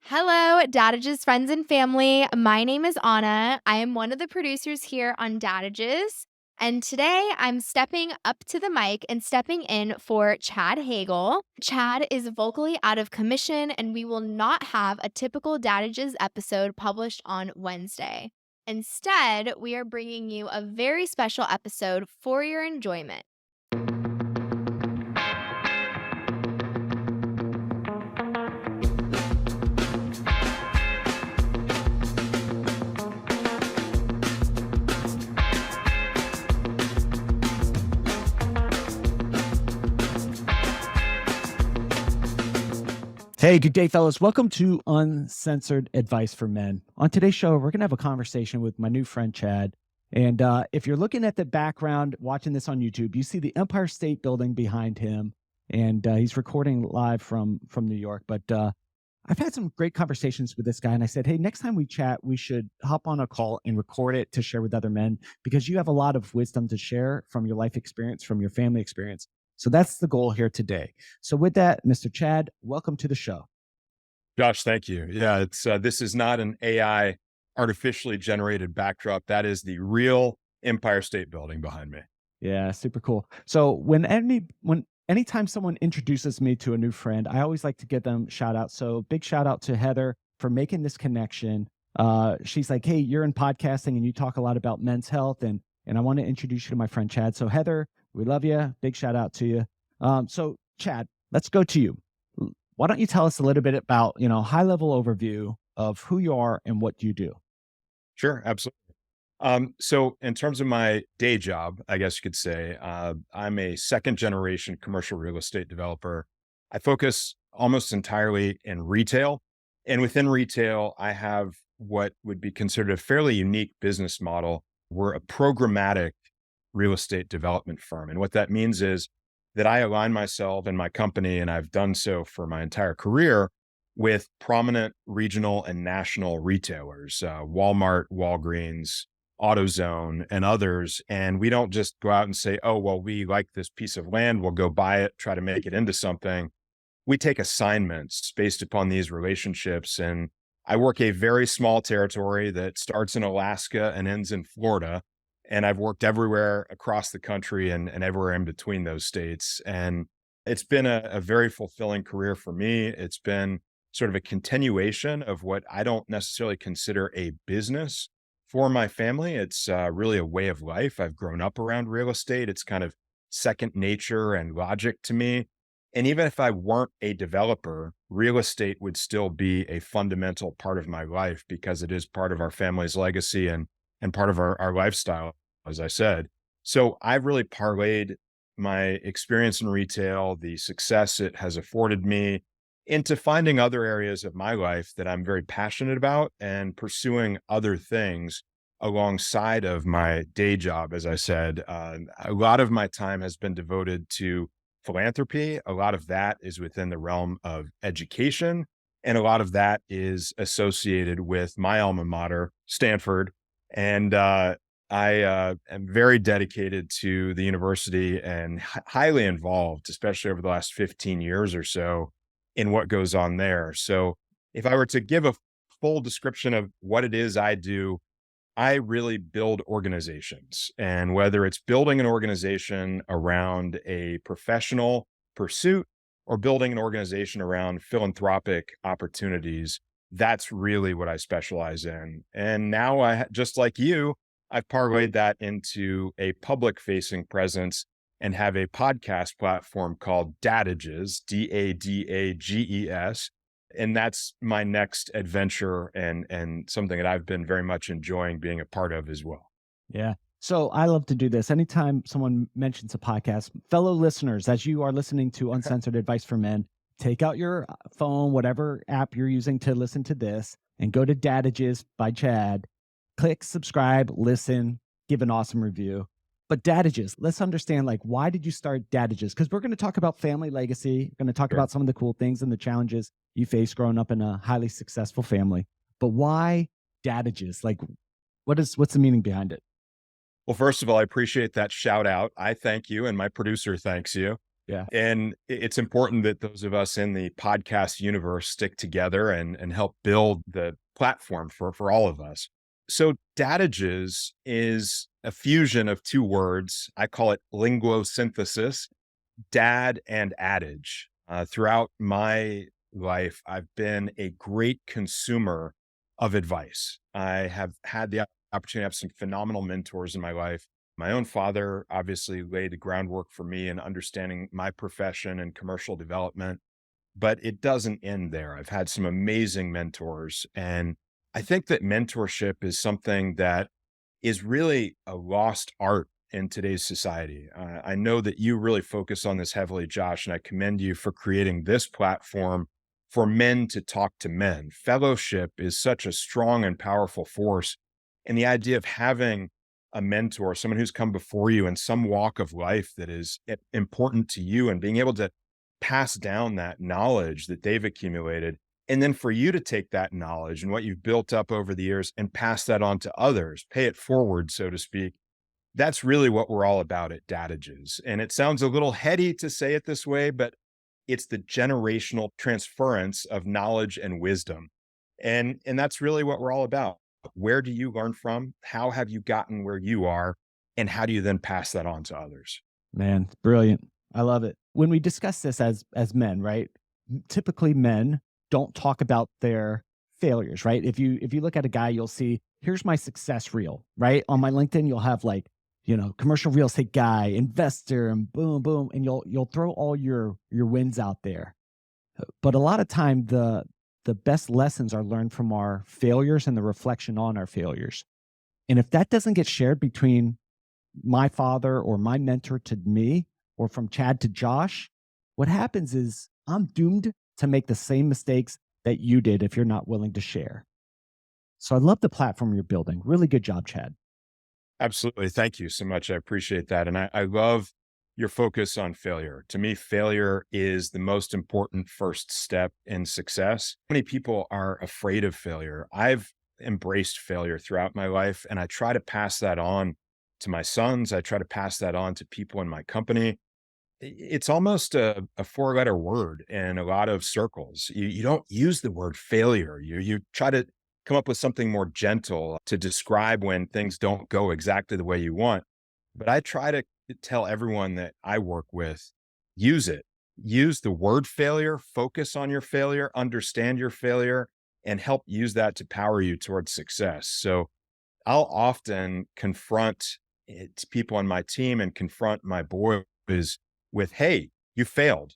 Hello, Dadages friends and family. My name is Anna. I am one of the producers here on Dadages. And today I'm stepping up to the mic and stepping in for Chad Hagel. Chad is vocally out of commission, and we will not have a typical Dadages episode published on Wednesday. Instead, we are bringing you a very special episode for your enjoyment. Hey, good day, fellas. Welcome to Uncensored Advice for Men. On today's show, we're going to have a conversation with my new friend, Chad. And if you're looking at the background, watching this on YouTube, you see the Empire State Building behind him. And he's recording live from New York. But I've had some great conversations with this guy. And I said, hey, next time we chat, we should hop on a call and record it to share with other men, because you have a lot of wisdom to share from your life experience, from your family experience. So that's the goal here today. So with that, Mr. Chad, welcome to the show. Josh, thank you. Yeah, it's this is not an AI artificially generated backdrop. That is the real Empire State Building behind me. Yeah, super cool. So anytime someone introduces me to a new friend, I always like to give them shout out. So big shout out to Heather for making this connection. She's like, hey, you're in podcasting and you talk a lot about men's health, and I want to introduce you to my friend Chad. So Heather, we love you. Big shout out to you. So Chad, let's go to you. Why don't you tell us a little bit about, high level overview of who you are and what you do? Sure, absolutely. So in terms of my day job, I guess you could say, I'm a second generation commercial real estate developer. I focus almost entirely in retail. And within retail, I have what would be considered a fairly unique business model. We're a programmatic real estate development firm. And what that means is that I align myself and my company, and I've done so for my entire career, with prominent regional and national retailers, Walmart, Walgreens, AutoZone, and others. And we don't just go out and say, oh, well, we like this piece of land, we'll go buy it, try to make it into something. We take assignments based upon these relationships. And I work a very small territory that starts in Alaska and ends in Florida. And I've worked everywhere across the country and everywhere in between those states. And it's been a very fulfilling career for me. It's been sort of a continuation of what I don't necessarily consider a business for my family. It's really a way of life. I've grown up around real estate. It's kind of second nature and logic to me. And even if I weren't a developer, real estate would still be a fundamental part of my life, because it is part of our family's legacy and part of our lifestyle, as I said. So I've really parlayed my experience in retail, the success it has afforded me, into finding other areas of my life that I'm very passionate about and pursuing other things alongside of my day job. As I said, a lot of my time has been devoted to philanthropy. A lot of that is within the realm of education, and a lot of that is associated with my alma mater, Stanford. And I am very dedicated to the university and highly involved, especially over the last 15 years or so, in what goes on there. So if I were to give a full description of what it is I do, I really build organizations. And whether it's building an organization around a professional pursuit or building an organization around philanthropic opportunities, that's really what I specialize in. And now just like you, I've parlayed that into a public facing presence and have a podcast platform called Dadages, Dadages. And that's my next adventure and something that I've been very much enjoying being a part of as well. Yeah. So I love to do this. Anytime someone mentions a podcast, fellow listeners, as you are listening to Uncensored Advice for Men, take out your phone, whatever app you're using to listen to this, and go to Dadages by Chad. Click subscribe, listen, give an awesome review. But Dadages, let's understand, why did you start Dadages? Because we're going to talk about family legacy. We're going to talk about some of the cool things and the challenges you face growing up in a highly successful family. But why Dadages? What's the meaning behind it? Well, first of all, I appreciate that shout out. I thank you, and my producer thanks you. Yeah. And it's important that those of us in the podcast universe stick together and help build the platform for all of us. So Dadages is a fusion of two words. I call it linguosynthesis, dad and adage. Throughout my life, I've been a great consumer of advice. I have had the opportunity to have some phenomenal mentors in my life. My own father obviously laid the groundwork for me in understanding my profession and commercial development, but it doesn't end there. I've had some amazing mentors. And I think that mentorship is something that is really a lost art in today's society. I know that you really focus on this heavily, Josh, and I commend you for creating this platform for men to talk to men. Fellowship is such a strong and powerful force. And the idea of having a mentor, someone who's come before you in some walk of life that is important to you, and being able to pass down that knowledge that they've accumulated. And then for you to take that knowledge and what you've built up over the years and pass that on to others, pay it forward, so to speak. That's really what we're all about at Dadages. And it sounds a little heady to say it this way, but it's the generational transference of knowledge and wisdom. And that's really what we're all about. Where do you learn from? How have you gotten where you are? And how do you then pass that on to others? Man, it's brilliant. I love it. When we discuss this as men, right? Typically men don't talk about their failures, right? If you look at a guy, you'll see, here's my success reel, right? On my LinkedIn, you'll have like, commercial real estate guy, investor, and boom, boom, and you'll throw all your wins out there. But a lot of time the best lessons are learned from our failures and the reflection on our failures. And if that doesn't get shared between my father or my mentor to me, or from Chad to Josh, what happens is I'm doomed to make the same mistakes that you did if you're not willing to share. So I love the platform you're building. Really good job, Chad. Absolutely. Thank you so much. I appreciate that. And I love your focus on failure. To me, failure is the most important first step in success. Many people are afraid of failure. I've embraced failure throughout my life, and I try to pass that on to my sons. I try to pass that on to people in my company. It's almost a four-letter word in a lot of circles. You don't use the word failure. You try to come up with something more gentle to describe when things don't go exactly the way you want. But I try to tell everyone that I work with, use it. Use the word failure, focus on your failure, understand your failure, and help use that to power you towards success. So I'll often confront people on my team and confront my boys with, hey, you failed,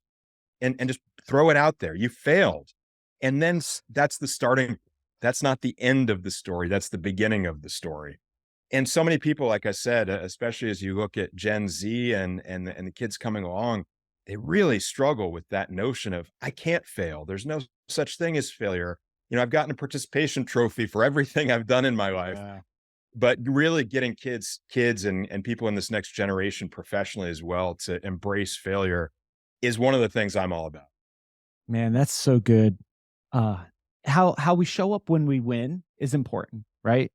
and just throw it out there. You failed. And then that's the starting. That's not the end of the story. That's the beginning of the story. And so many people, like I said, especially as you look at Gen Z and the kids coming along, they really struggle with that notion of, I can't fail. There's no such thing as failure. I've gotten a participation trophy for everything I've done in my life. Yeah. But really getting kids and people in this next generation professionally as well to embrace failure is one of the things I'm all about. Man, that's so good. Uh, how we show up when we win is important, right?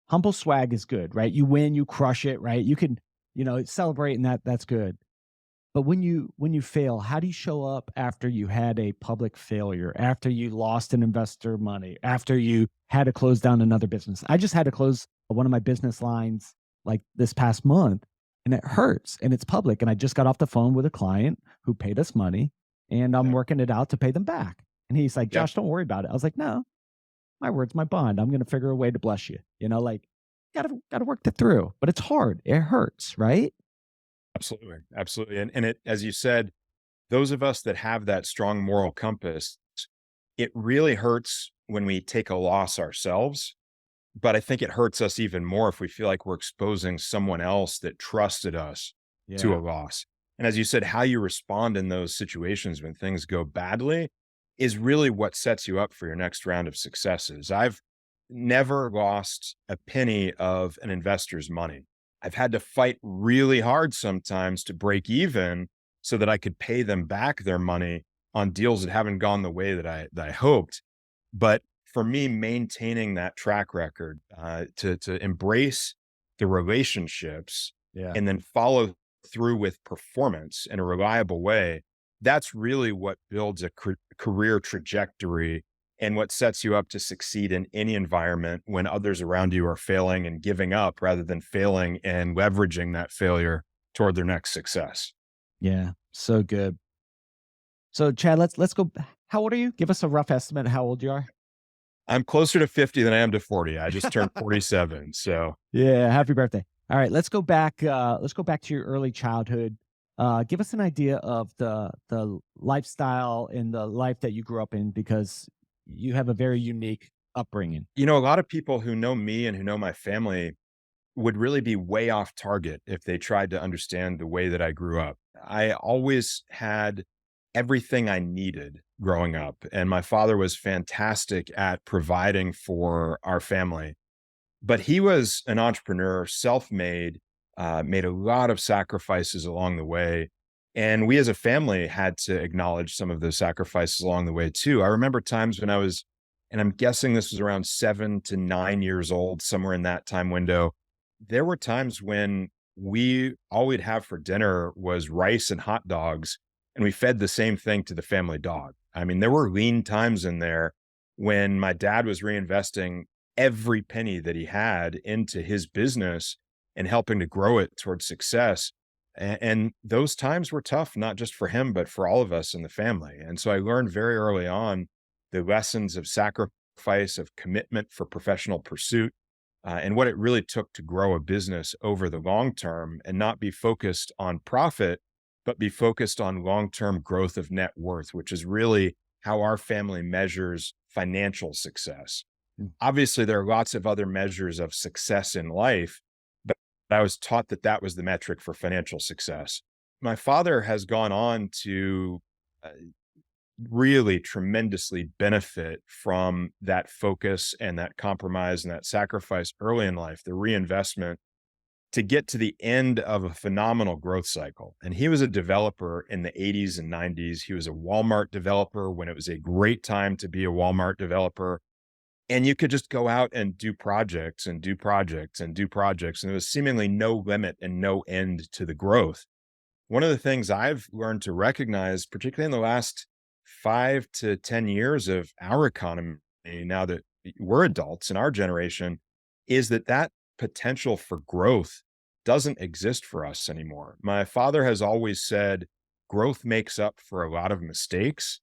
Humble swag is good, right? You win, you crush it, right? You can, celebrate, and that's good. But when you fail, how do you show up after you had a public failure, after you lost an investor money, after you had to close down another business? I just had to close one of my business lines like this past month, and it hurts, and it's public. And I just got off the phone with a client who paid us money, and I'm Yeah. working it out to pay them back. And he's like, Yep. Josh, don't worry about it. I was like, no, my word's my bond. I'm going to figure a way to bless you. Like, gotta work it through, but it's hard. It hurts, right? Absolutely. Absolutely. And it, as you said, those of us that have that strong moral compass, it really hurts when we take a loss ourselves. But I think it hurts us even more if we feel like we're exposing someone else that trusted us to a Yeah. loss. And as you said, how you respond in those situations when things go badly is really what sets you up for your next round of successes. I've never lost a penny of an investor's money. I've had to fight really hard sometimes to break even so that I could pay them back their money on deals that haven't gone the way that I hoped. But for me, maintaining that track record, to embrace the relationships Yeah. and then follow through with performance in a reliable way, that's really what builds a career trajectory and what sets you up to succeed in any environment when others around you are failing and giving up rather than failing and leveraging that failure toward their next success. Yeah, so good. So, Chad, let's go. How old are you? Give us a rough estimate of how old you are. I'm closer to 50 than I am to 40. I just turned 47. So Yeah, happy birthday. All right, let's go back. Let's go back to your early childhood. Give us an idea of the lifestyle and the life that you grew up in, because you have a very unique upbringing. a lot of people who know me and who know my family would really be way off target if they tried to understand the way that I grew up. I always had everything I needed growing up, and my father was fantastic at providing for our family. But he was an entrepreneur, self-made, made a lot of sacrifices along the way. And we as a family had to acknowledge some of those sacrifices along the way too. I remember times when I was, and I'm guessing this was around 7 to 9 years old, somewhere in that time window. There were times when all we'd have for dinner was rice and hot dogs, and we fed the same thing to the family dog. I mean, there were lean times in there when my dad was reinvesting every penny that he had into his business and helping to grow it towards success. And those times were tough, not just for him, but for all of us in the family. And so I learned very early on the lessons of sacrifice, of commitment for professional pursuit, and what it really took to grow a business over the long term and not be focused on profit, but be focused on long term growth of net worth, which is really how our family measures financial success. Mm. Obviously, there are lots of other measures of success in life, but I was taught that that was the metric for financial success. My father has gone on to uh, really tremendously benefit from that focus and that compromise and that sacrifice early in life, the reinvestment to get to the end of a phenomenal growth cycle. And he was a developer in the 80s and 90s. He was a Walmart developer when it was a great time to be a Walmart developer. And you could just go out and do projects and do projects and do projects. And there was seemingly no limit and no end to the growth. One of the things I've learned to recognize, particularly in the last 5 to 10 years of our economy, now that we're adults in our generation, is that potential for growth doesn't exist for us anymore. My father has always said growth makes up for a lot of mistakes.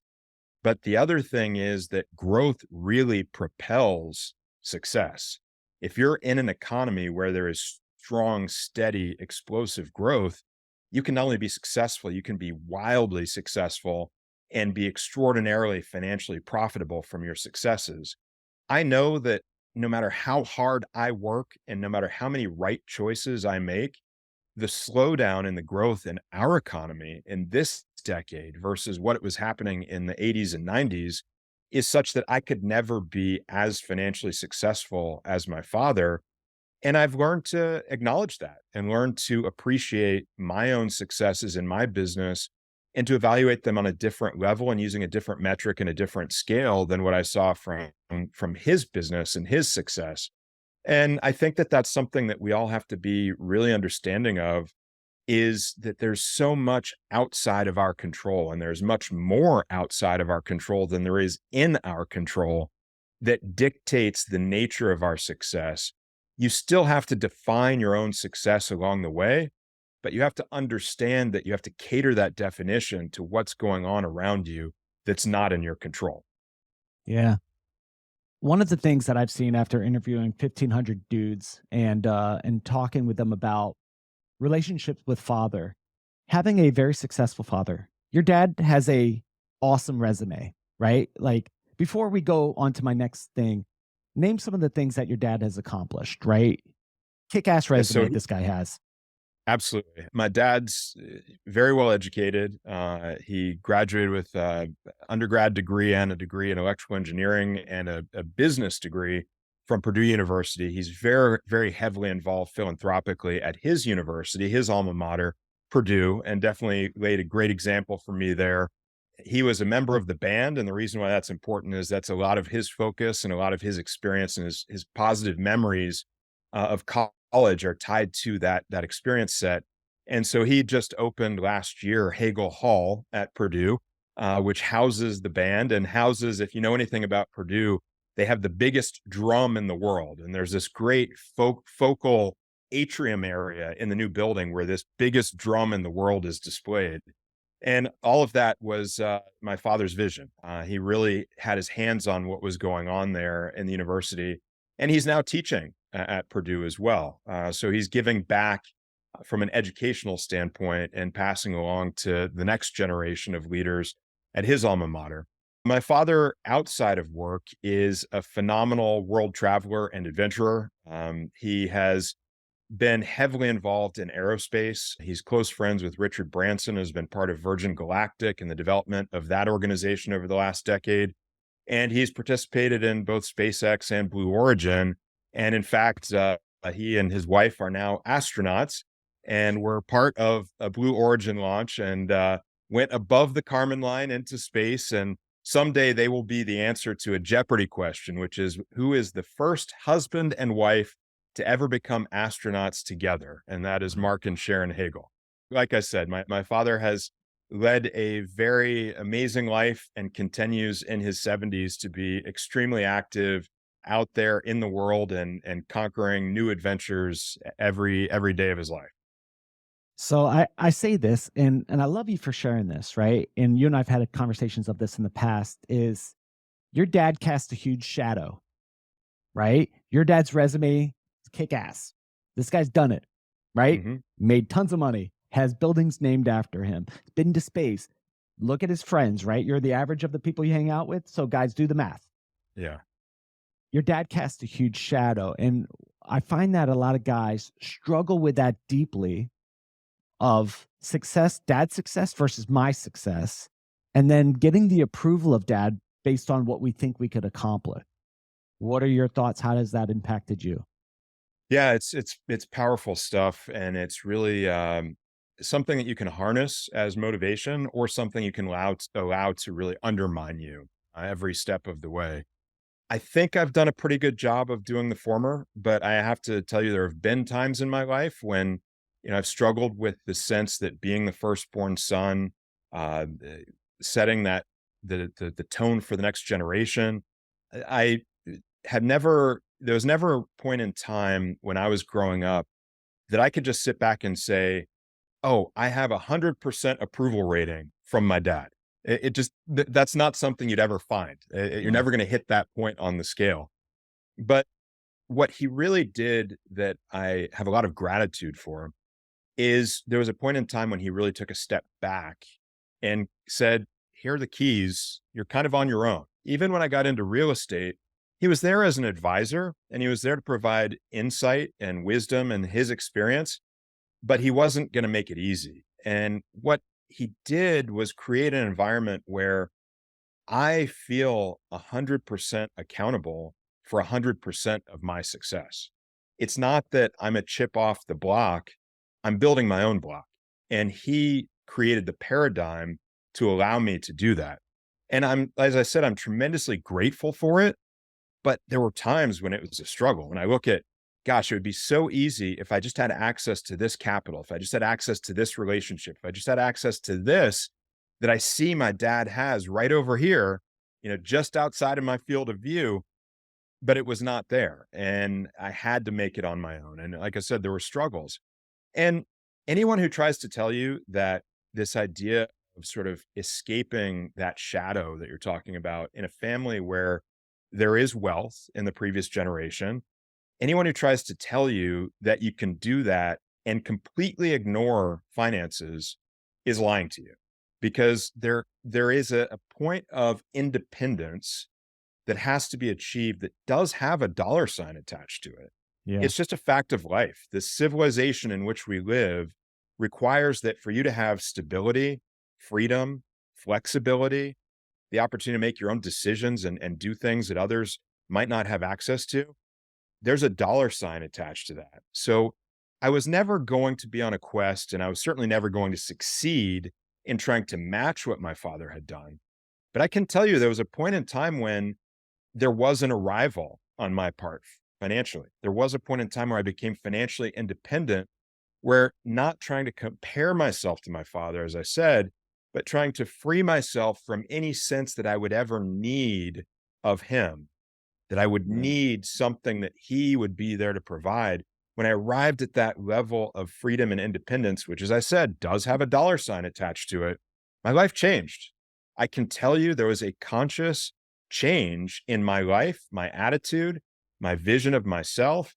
But the other thing is that growth really propels success. If you're in an economy where there is strong, steady, explosive growth, you can not only be successful, you can be wildly successful and be extraordinarily financially profitable from your successes. I know that no matter how hard I work and no matter how many right choices I make, the slowdown in the growth in our economy in this decade versus what it was happening in the 80s and 90s is such that I could never be as financially successful as my father. And I've learned to acknowledge that and learn to appreciate my own successes in my business and to evaluate them on a different level and using a different metric and a different scale than what I saw from his business and his success. And I think that that's something that we all have to be really understanding of, is that there's so much outside of our control, and there's much more outside of our control than there is in our control that dictates the nature of our success. You still have to define your own success along the way, but you have to understand that you have to cater that definition to what's going on around you that's not in your control. Yeah. One of the things that I've seen after interviewing 1,500 dudes and talking with them about relationships with father, having a very successful father. Your dad has a awesome resume, right? Like, before we go on to my next thing, name some of the things that your dad has accomplished, right? Kick-ass Yeah, so resume this guy has. absolutely. My dad's very well educated. He graduated with undergrad degree and a degree in electrical engineering and a business degree from Purdue University. He's very, very heavily involved philanthropically at his university, his alma mater, Purdue, and definitely laid a great example for me there. He was a member of the band, and the reason why that's important is that's a lot of his focus and a lot of his experience and his positive memories of college are tied to that experience set. And so he just opened last year Hagel Hall at Purdue, which houses the band and houses, if you know anything about Purdue, they have the biggest drum in the world. And there's this great focal atrium area in the new building where this biggest drum in the world is displayed. And all of that was my father's vision. He really had his hands on what was going on there in the university. And he's now teaching at Purdue as well. So he's giving back from an educational standpoint and passing along to the next generation of leaders at his alma mater. My father, outside of work, is a phenomenal world traveler and adventurer. He has been heavily involved in aerospace. He's close friends with Richard Branson, who's been part of Virgin Galactic and the development of that organization over the last decade. And he's participated in both SpaceX and Blue Origin. And in fact, he and his wife are now astronauts and were part of a Blue Origin launch and went above the Kármán line into space. And someday they will be the answer to a Jeopardy question, which is who is the first husband and wife to ever become astronauts together? And that is Mark and Sharon Hagel. Like I said, my father has led a very amazing life and continues in his 70s to be extremely active out there in the world and conquering new adventures every day of his life. So I say this, and I love you for sharing this, right? And you and I've had conversations of this in the past. Is your dad cast a huge shadow, right? Your dad's resume is kick ass. This guy's done it, right? Hmm. Made tons of money, has buildings named after him, been to space. Look at his friends, right? You're the average of the people you hang out with. So, guys, do the math. Yeah. Your dad cast a huge shadow. And I find that a lot of guys struggle with that deeply of success, dad's success versus my success, and then getting the approval of dad based on what we think we could accomplish. What are your thoughts? How has that impacted you? Yeah, it's powerful stuff, and it's really something that you can harness as motivation, or something you can allow to really undermine you every step of the way. I think I've done a pretty good job of doing the former, but I have to tell you, there have been times in my life when, I've struggled with the sense that being the firstborn son, setting that the tone for the next generation. I had never there was never a point in time when I was growing up that I could just sit back and say, "Oh, I have 100% approval rating from my dad." It just that's not something you'd ever find. You're Mm. never going to hit that point on the scale. But what he really did that I have a lot of gratitude for is there was a point in time when he really took a step back and said, "Here are the keys. You're kind of on your own." Even when I got into real estate, he was there as an advisor and he was there to provide insight and wisdom and his experience, but he wasn't going to make it easy. And what he did was create an environment where I feel 100% accountable for 100% of my success. It's not that I'm a chip off the block, I'm building my own block. And he created the paradigm to allow me to do that. And as I said, I'm tremendously grateful for it. But there were times when it was a struggle. When I look at, gosh, it would be so easy if I just had access to this capital, if I just had access to this relationship, if I just had access to this that I see my dad has right over here, just outside of my field of view, but it was not there. And I had to make it on my own. And like I said, there were struggles. And anyone who tries to tell you that this idea of sort of escaping that shadow that you're talking about in a family where there is wealth in the previous generation, anyone who tries to tell you that you can do that and completely ignore finances is lying to you, because there is a point of independence that has to be achieved that does have a dollar sign attached to it. Yeah. It's just a fact of life. The civilization in which we live requires that for you to have stability, freedom, flexibility, the opportunity to make your own decisions and do things that others might not have access to, there's a dollar sign attached to that. So I was never going to be on a quest, and I was certainly never going to succeed in trying to match what my father had done. But I can tell you there was a point in time when there was an arrival on my part financially. There was a point in time where I became financially independent where not trying to compare myself to my father, as I said, but trying to free myself from any sense that I would ever need of him, that I would Right. need something that he would be there to provide. When I arrived at that level of freedom and independence, which, as I said, does have a dollar sign attached to it, my life changed. I can tell you there was a conscious change in my life, my attitude, my vision of myself,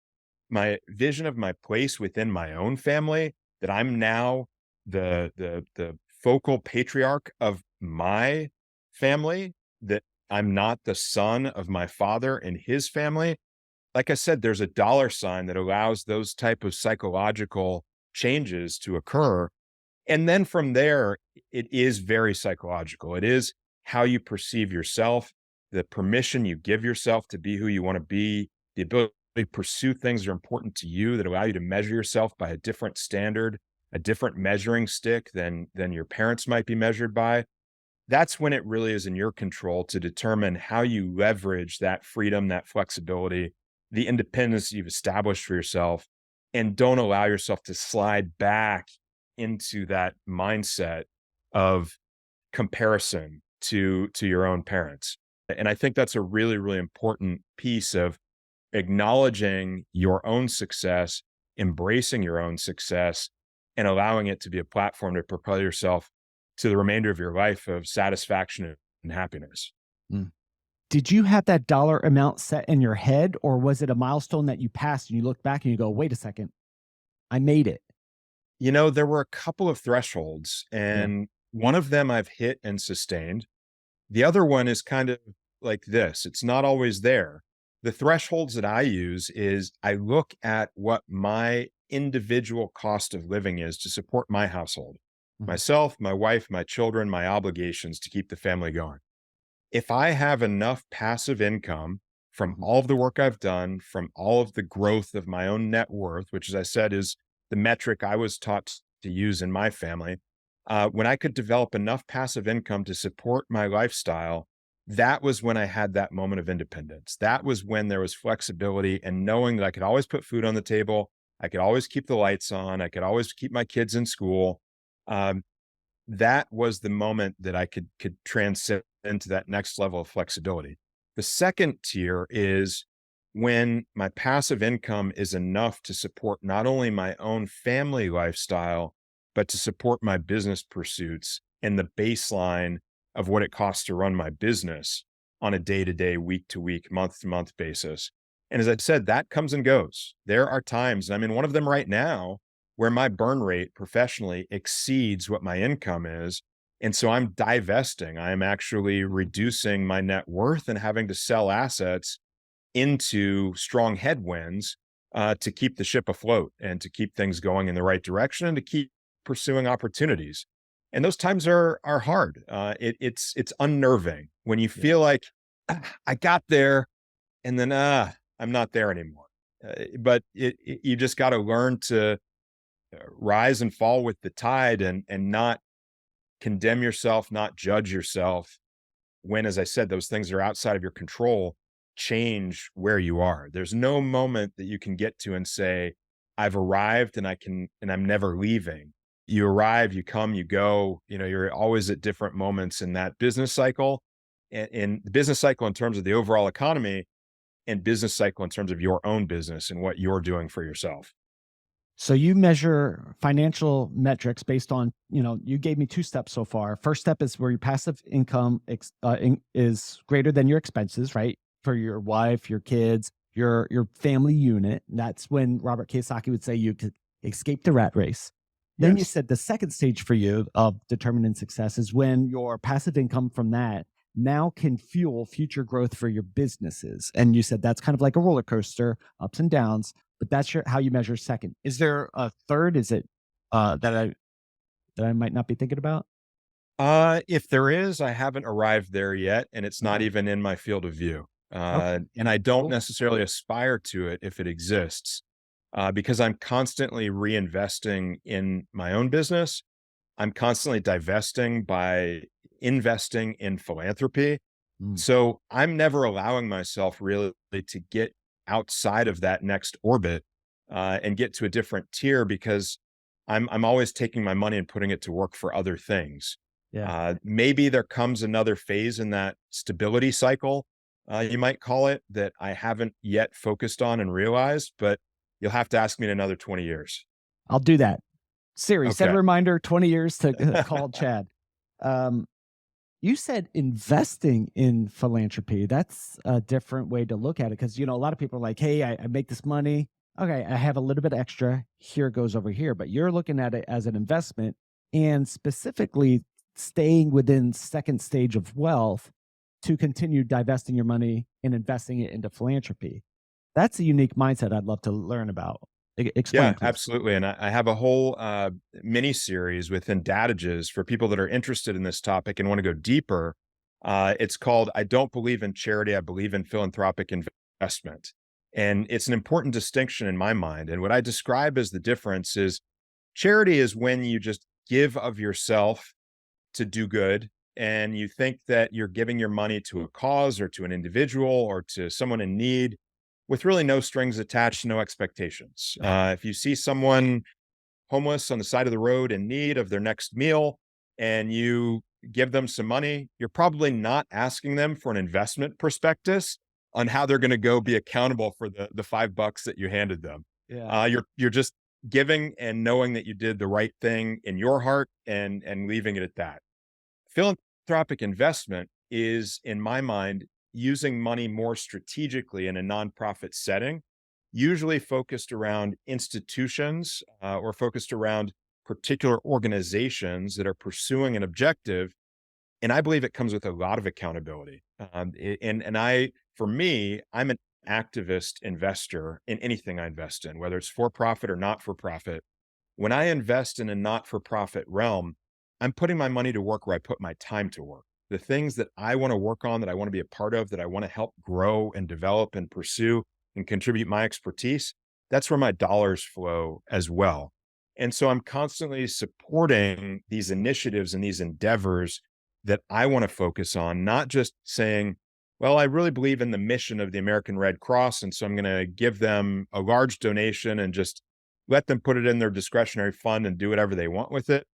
my vision of my place within my own family, that I'm now the focal patriarch of my family, that I'm not the son of my father and his family. Like I said, there's a dollar sign that allows those type of psychological changes to occur. And then from there, it is very psychological. It is how you perceive yourself, the permission you give yourself to be who you want to be, the ability to pursue things that are important to you that allow you to measure yourself by a different standard, a different measuring stick than your parents might be measured by. That's when it really is in your control to determine how you leverage that freedom, that flexibility, the independence you've established for yourself, and don't allow yourself to slide back into that mindset of comparison to your own parents. And I think that's a really, really important piece of acknowledging your own success, embracing your own success, and allowing it to be a platform to propel yourself to the remainder of your life of satisfaction and happiness. Mm. Did you have that dollar amount set in your head, or was it a milestone that you passed and you look back and you go, wait a second, I made it? You know, there were a couple of thresholds, Yeah. and one of them I've hit and sustained. The other one is kind of like this, it's not always there. The thresholds that I use is I look at what my individual cost of living is to support my household, Mhm. myself, my wife, my children, my obligations to keep the family going. If I have enough passive income from Mhm. all of the work I've done, from all of the growth of my own net worth, which, as I said, is the metric I was taught to use in my family, when I could develop enough passive income to support my lifestyle, that was when I had that moment of independence. That was when there was flexibility and knowing that I could always put food on the table. I could always keep the lights on. I could always keep my kids in school. Um, that was the moment that I could transcend into that next level of flexibility. The second tier is when my passive income is enough to support not only my own family lifestyle, but to support my business pursuits and the baseline of what it costs to run my business on a day to day, week to week, month to month basis. And as I said, that comes and goes. There are times, and I'm in one of them right now, where my burn rate professionally exceeds what my income is. And so I'm divesting. I'm actually reducing my net worth and having to sell assets into strong headwinds to keep the ship afloat and to keep things going in the right direction and to keep pursuing opportunities. And those times are hard. It's unnerving when you Yeah. feel like I got there and then I'm not there anymore. But you just got to learn to rise and fall with the tide and not condemn yourself, not judge yourself when, as I said, those things are outside of your control, change where you are. There's no moment that you can get to and say, I've arrived and I'm never leaving. You arrive, you come, you go, you're always at different moments in that business cycle and in the business cycle in terms of the overall economy and business cycle in terms of your own business and what you're doing for yourself. So you measure financial metrics based on, you gave me two steps so far. First step is where your passive income is greater than your expenses, right? For your wife, your kids, your family unit. That's when Robert Kiyosaki would say you could escape the rat race. Then you Yes. said the second stage for you of determining success is when your passive income from that now can fuel future growth for your businesses. And you said that's kind of like a roller coaster, ups and downs, but that's how you measure second. Is there a third? Is it that I might not be thinking about? If there is, I haven't arrived there yet, and it's not Okay. even in my field of view. Okay. And I don't Cool. necessarily aspire to it if it exists, because I'm constantly reinvesting in my own business. I'm constantly divesting by investing in philanthropy. Mm. So I'm never allowing myself really to get outside of that next orbit and get to a different tier because I'm always taking my money and putting it to work for other things. Yeah. Maybe there comes another phase in that stability cycle, you might call it, that I haven't yet focused on and realized, but you'll have to ask me in another 20 years. I'll do that. Siri, set a Okay. reminder 20 years to call Chad. Um, you said investing in philanthropy. That's a different way to look at it because, a lot of people are like, hey, I make this money. Okay, I have a little bit extra. Here it goes over here. But you're looking at it as an investment and specifically staying within second stage of wealth to continue divesting your money and investing it into philanthropy. That's a unique mindset I'd love to learn about. Explain, Yeah, please. absolutely. And I have a whole mini series within Dadages for people that are interested in this topic and want to go deeper. It's called I Don't Believe in Charity, I Believe in Philanthropic Investment. And it's an important distinction in my mind. And what I describe as the difference is charity is when you just give of yourself to do good. And you think that you're giving your money to a cause or to an individual or to someone in need with really no strings attached, no expectations. If you see someone homeless on the side of the road in need of their next meal and you give them some money, you're probably not asking them for an investment prospectus on how they're going to go be accountable for the $5 that you handed them. Yeah. You're just giving and knowing that you did the right thing in your heart and leaving it at that. Philanthropic investment is, in my mind, using money more strategically in a nonprofit setting, usually focused around institutions or focused around particular organizations that are pursuing an objective. And I believe it comes with a lot of accountability. For me, I'm an activist investor in anything I invest in, whether it's for profit or not for profit. When I invest in a not for profit realm, I'm putting my money to work where I put my time to work. The things that I want to work on, that I want to be a part of, that I want to help grow and develop and pursue and contribute my expertise, that's where my dollars flow as well. And so I'm constantly supporting these initiatives and these endeavors that I want to focus on, not just saying, well, I really believe in the mission of the American Red Cross. And so I'm going to give them a large donation and just let them put it in their discretionary fund and do whatever they want with it.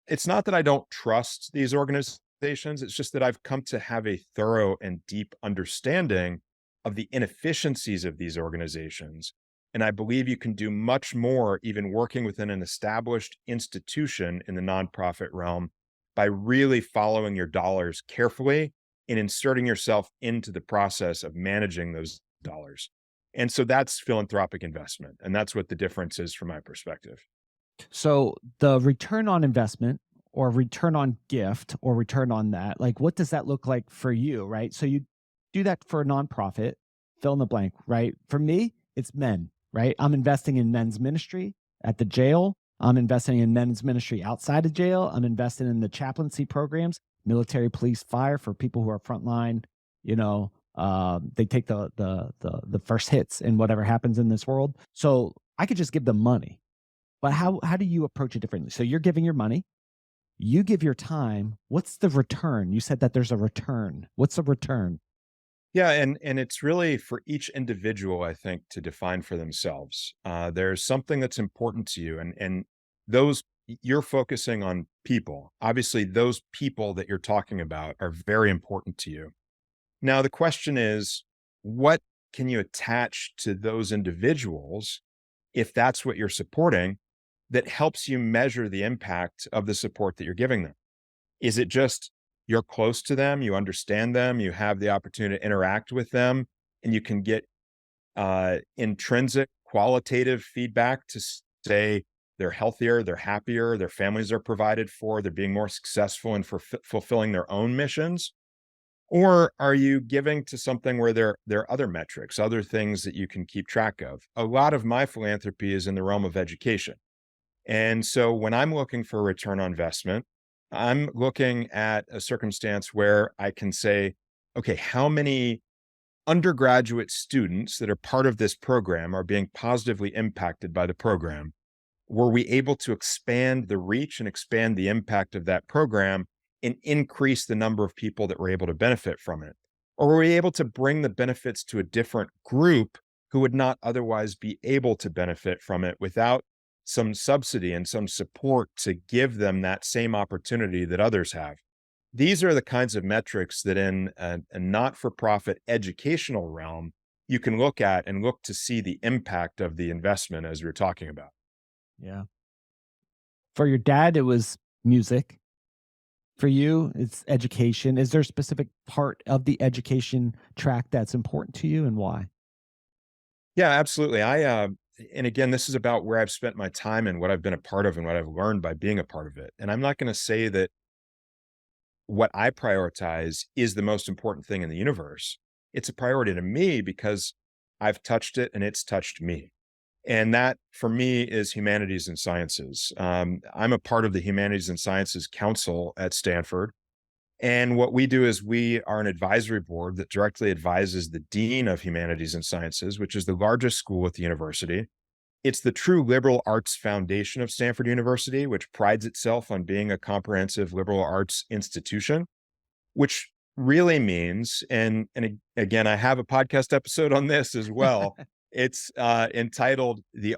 It's not that I don't trust these organizations. It's just that I've come to have a thorough and deep understanding of the inefficiencies of these organizations. And I believe you can do much more, even working within an established institution in the nonprofit realm, by really following your dollars carefully and inserting yourself into the process of managing those dollars. And so that's philanthropic investment. And that's what the difference is from my perspective. So the return on investment or return on gift or return on that, like what does that look like for you, right? So you do that for a nonprofit, fill in the blank, right? For me, it's men, right? I'm investing in men's ministry at the jail. I'm investing in men's ministry outside of jail. I'm investing in the chaplaincy programs, military, police, fire for people who are frontline. They take the first hits in whatever happens in this world. So I could just give them money, but how do you approach it differently? So you're giving your money, you give your time. What's the return? You said that there's a return. What's the return? Yeah, and it's really for each individual, I think, to define for themselves. There's something that's important to you, and those you're focusing on people. Obviously, those people that you're talking about are very important to you. Now, the question is, what can you attach to those individuals, if that's what you're supporting, that helps you measure the impact of the support that you're giving them? Is it just you're close to them, you understand them, you have the opportunity to interact with them, and you can get intrinsic qualitative feedback to say they're healthier, they're happier, their families are provided for, they're being more successful in fulfilling their own missions? Or are you giving to something where there are other metrics, other things that you can keep track of? A lot of my philanthropy is in the realm of education. And so when I'm looking for a return on investment, I'm looking at a circumstance where I can say, okay, how many undergraduate students that are part of this program are being positively impacted by the program? Were we able to expand the reach and expand the impact of that program and increase the number of people that were able to benefit from it? Or were we able to bring the benefits to a different group who would not otherwise be able to benefit from it without some subsidy and some support to give them that same opportunity that others have. These are the kinds of metrics that in a not-for-profit educational realm, you can look at and look to see the impact of the investment as we're talking about. Yeah. For your dad, it was music. For you, it's education. Is there a specific part of the education track that's important to you and why? Yeah, absolutely. And again, this is about where I've spent my time and what I've been a part of and what I've learned by being a part of it. And I'm not going to say that what I prioritize is the most important thing in the universe. It's a priority to me because I've touched it and it's touched me. And that for me is humanities and sciences. I'm a part of the Humanities and Sciences Council at Stanford. And what we do is we are an advisory board that directly advises the Dean of Humanities and Sciences, which is the largest school at the university. It's the true liberal arts foundation of Stanford University, which prides itself on being a comprehensive liberal arts institution, which really means, again, I have a podcast episode on this as well. It's entitled The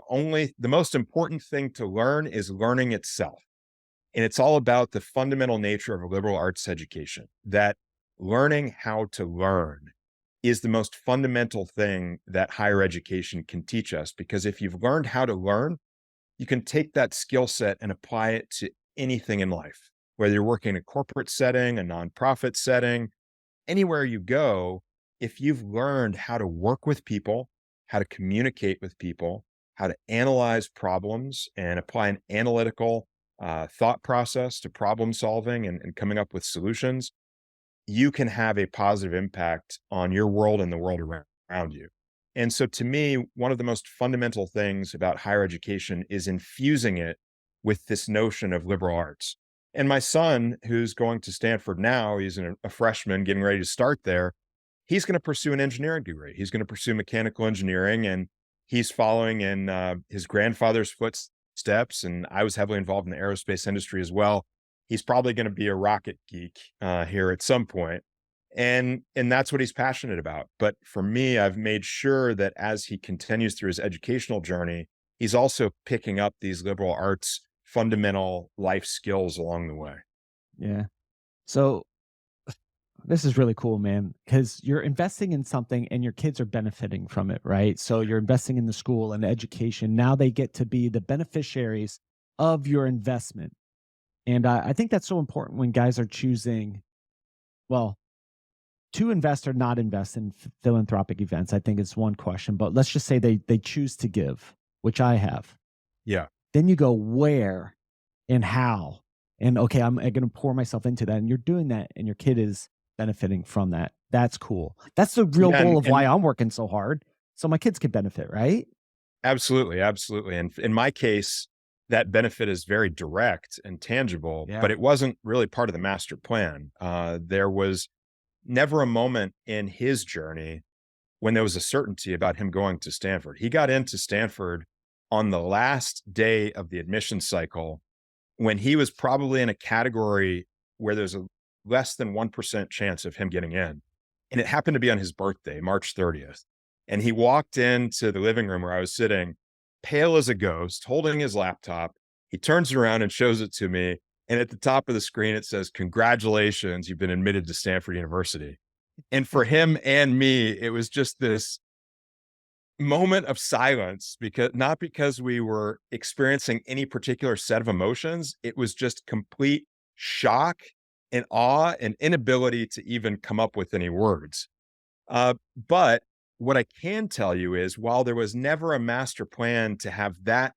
Most Important Thing to Learn is Learning Itself. And it's all about the fundamental nature of a liberal arts education, that learning how to learn is the most fundamental thing that higher education can teach us. Because if you've learned how to learn, you can take that skill set and apply it to anything in life, whether you're working in a corporate setting, a nonprofit setting, anywhere you go. If you've learned how to work with people, how to communicate with people, how to analyze problems and apply an analytical thought process to problem solving and coming up with solutions, you can have a positive impact on your world and the world around you. And so to me, one of the most fundamental things about higher education is infusing it with this notion of liberal arts. And my son, who's going to Stanford now, he's a freshman getting ready to start there. He's going to pursue an engineering degree. He's going to pursue mechanical engineering, and he's following in his grandfather's footsteps. And I was heavily involved in the aerospace industry as well. He's probably going to be a rocket geek here at some point. And that's what he's passionate about. But for me, I've made sure that as he continues through his educational journey, he's also picking up these liberal arts fundamental life skills along the way. Yeah. So this is really cool, man, because you're investing in something and your kids are benefiting from it, right? So you're investing in the school and the education. Now they get to be the beneficiaries of your investment. And I think that's so important when guys are choosing, well, to invest or not invest in philanthropic events. I think it's one question, but let's just say they choose to give, which I have. Yeah. Then you go where and how. And okay, I'm going to pour myself into that. And you're doing that and your kid is benefiting from that. That's cool. That's the real Yeah, goal of why I'm working so hard. So my kids can benefit, right? absolutely, absolutely. And in my case, that benefit is very direct and tangible, Yeah. but it wasn't really part of the master plan. There was never a moment in his journey when there was a certainty about him going to Stanford. He got into Stanford on the last day of the admission cycle when he was probably in a category where there's a less than 1% chance of him getting in. And it happened to be on his birthday, March 30th. And he walked into the living room where I was sitting, pale as a ghost, holding his laptop. He turns around and shows it to me. And at the top of the screen, it says, "Congratulations, you've been admitted to Stanford University." And for him and me, it was just this moment of silence, because not because we were experiencing any particular set of emotions. It was just complete shock and awe and inability to even come up with any words. But what I can tell you is, while there was never a master plan to have that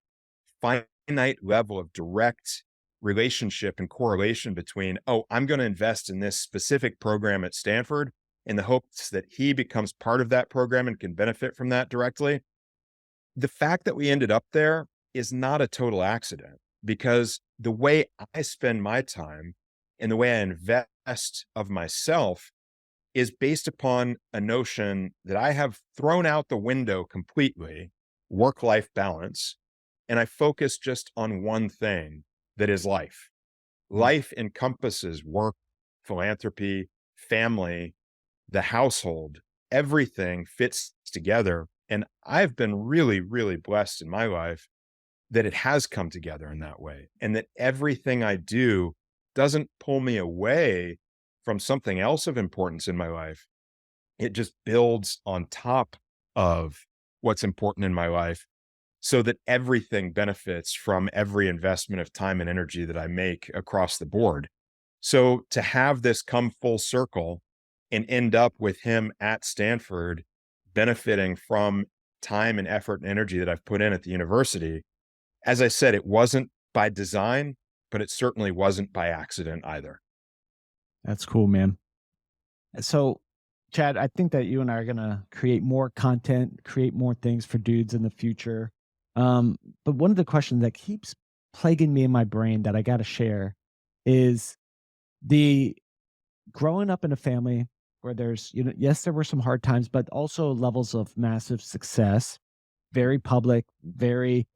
finite level of direct relationship and correlation between, oh, I'm going to invest in this specific program at Stanford in the hopes that he becomes part of that program and can benefit from that directly. The fact that we ended up there is not a total accident, because the way I spend my time and the way I invest of myself is based upon a notion that I have thrown out the window completely: work-life balance. And I focus just on one thing, that is life. Mm. Life encompasses work, philanthropy, family, the household. Everything fits together. And I've been really, really blessed in my life that it has come together in that way, and that everything I do doesn't pull me away from something else of importance in my life. It just builds on top of what's important in my life so that everything benefits from every investment of time and energy that I make across the board. So to have this come full circle and end up with him at Stanford benefiting from time and effort and energy that I've put in at the university, as I said, it wasn't by design, but it certainly wasn't by accident either. That's cool, man. So, Chad, I think that you and I are gonna create more content, create more things for dudes in the future. But one of the questions that keeps plaguing me in my brain that I got to share is the growing up in a family where there's, yes, there were some hard times, but also levels of massive success, very public, very,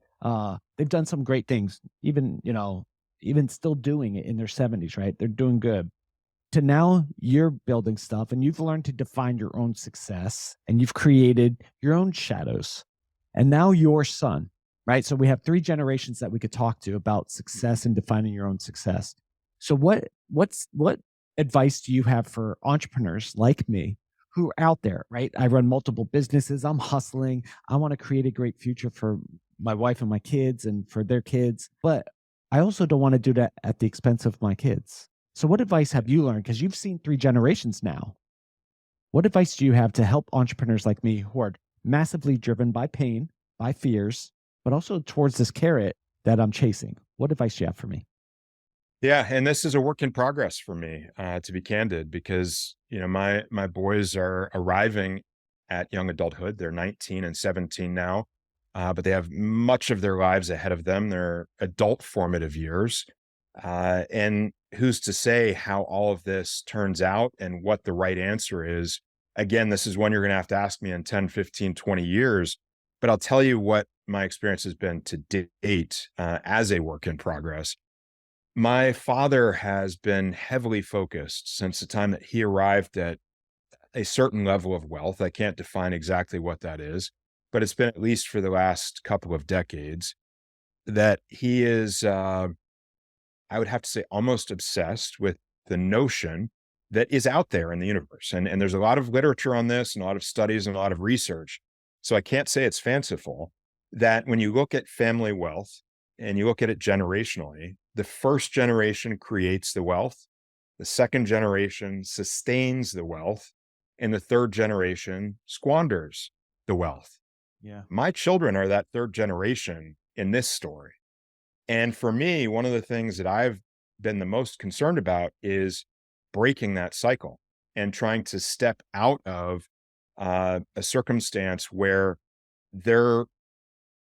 they've done some great things, even, even still doing it in their 70s, right? They're doing good to now you're building stuff and you've learned to define your own success and you've created your own shadows. And now your son, right? So we have three generations that we could talk to about success and defining your own success. So what advice do you have for entrepreneurs like me who are out there, right? I run multiple businesses, I'm hustling, I want to create a great future for my wife and my kids and for their kids, but I also don't want to do that at the expense of my kids. So what advice have you learned? Because you've seen three generations now. What advice do you have to help entrepreneurs like me who are massively driven by pain, by fears, but also towards this carrot that I'm chasing? What advice do you have for me? Yeah, and this is a work in progress for me, to be candid, because my boys are arriving at young adulthood. They're 19 and 17 now, but they have much of their lives ahead of them. They're adult formative years, and who's to say how all of this turns out and what the right answer is? Again, this is one you're going to have to ask me in 10, 15, 20 years. But I'll tell you what my experience has been to date as a work in progress. My father has been heavily focused since the time that he arrived at a certain level of wealth. I can't define exactly what that is, but it's been at least for the last couple of decades that he is, I would have to say, almost obsessed with the notion that is out there in the universe. And there's a lot of literature on this and a lot of studies and a lot of research. So I can't say it's fanciful that when you look at family wealth and you look at it generationally, the first generation creates the wealth, the second generation sustains the wealth, and the third generation squanders the wealth. Yeah. My children are that third generation in this story. And for me, one of the things that I've been the most concerned about is breaking that cycle and trying to step out of a circumstance where they're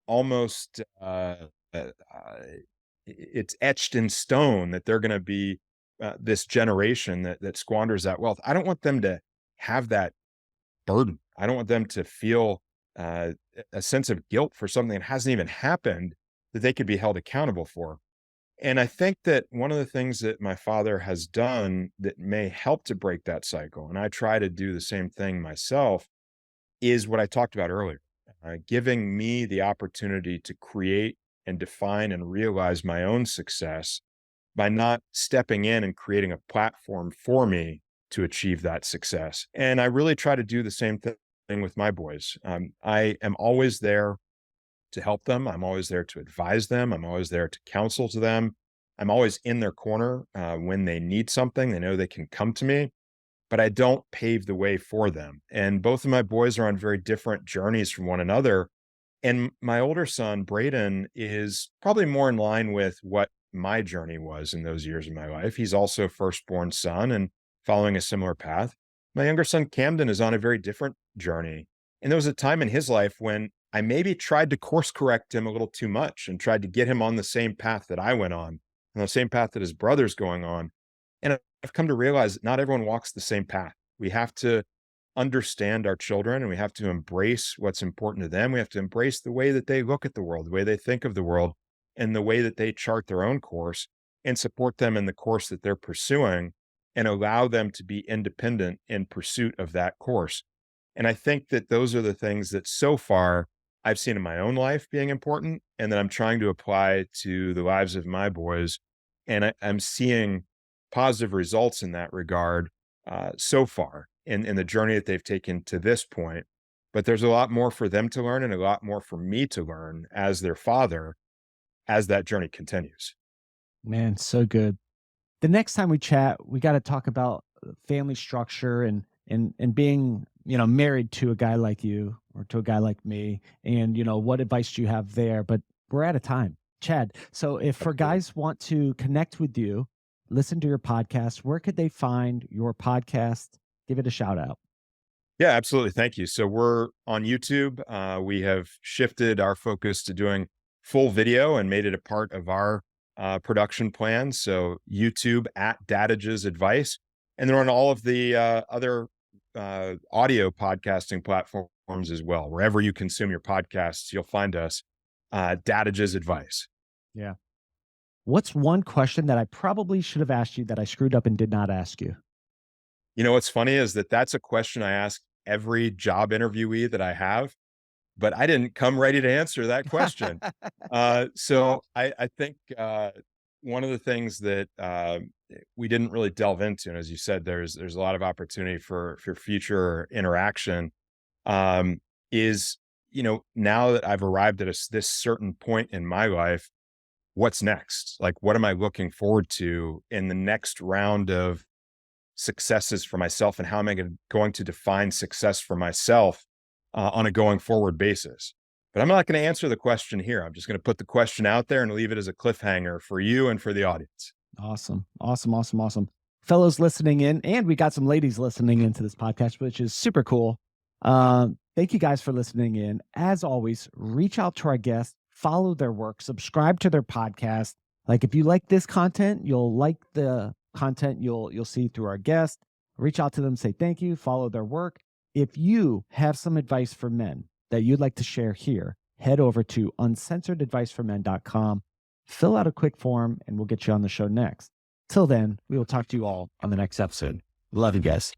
almost it's etched in stone that they're going to be this generation that squanders that wealth. I don't want them to have that burden. I don't want them to feel uh, a sense of guilt for something that hasn't even happened that they could be held accountable for. And I think that one of the things that my father has done that may help to break that cycle, and I try to do the same thing myself, is what I talked about earlier, giving me the opportunity to create and define and realize my own success by not stepping in and creating a platform for me to achieve that success. And I really try to do the same thing with my boys. I am always there to help them. I'm always there to advise them. I'm always there to counsel to them. I'm always in their corner when they need something. They know they can come to me, but I don't pave the way for them. And both of my boys are on very different journeys from one another. And my older son, Braden, is probably more in line with what my journey was in those years of my life. He's also firstborn son and following a similar path. My younger son, Camden, is on a very different journey. And there was a time in his life when I maybe tried to course correct him a little too much and tried to get him on the same path that I went on, and the same path that his brother's going on. And I've come to realize that not everyone walks the same path. We have to understand our children and we have to embrace what's important to them. We have to embrace the way that they look at the world, the way they think of the world, and the way that they chart their own course and support them in the course that they're pursuing and allow them to be independent in pursuit of that course. And I think that those are the things that so far I've seen in my own life being important, and that I'm trying to apply to the lives of my boys. And I'm seeing positive results in that regard so far in the journey that they've taken to this point. But there's a lot more for them to learn and a lot more for me to learn as their father as that journey continues. Man, so good. The next time we chat, we got to talk about family structure and being, married to a guy like you or to a guy like me, and what advice do you have there? But we're out of time, Chad. So if for Absolutely. guys want to connect with you, listen to your podcast, where could they find your podcast? Give it a shout out. Yeah, absolutely. Thank you. So we're on YouTube. We have shifted our focus to doing full video and made it a part of our production plan. So YouTube at Dadages Advice, and then on all of the other audio podcasting platforms as well. Wherever you consume your podcasts, you'll find us. Dadages Advice. Yeah. What's one question that I probably should have asked you that I screwed up and did not ask you? You know what's funny is that that's a question I ask every job interviewee that I have, but I didn't come ready to answer that question. So I think one of the things that we didn't really delve into, and as you said, there's a lot of opportunity for future interaction. Um, is now that I've arrived at this certain point in my life, what's next? Like, what am I looking forward to in the next round of successes for myself, and how am I going to define success for myself on a going forward basis? But I'm not going to answer the question here. I'm just going to put the question out there and leave it as a cliffhanger for you and for the audience. Awesome. Awesome. Awesome. Awesome. Fellows listening in, and we got some ladies listening into this podcast, which is super cool. Thank you guys for listening in. As always, reach out to our guests, follow their work, subscribe to their podcast. Like if you like this content, you'll like the content you'll see through our guests. Reach out to them, say thank you, follow their work. If you have some advice for men that you'd like to share here, head over to uncensoredadviceformen.com, fill out a quick form, and we'll get you on the show next. Till then, we will talk to you all on the next episode. Love you guys.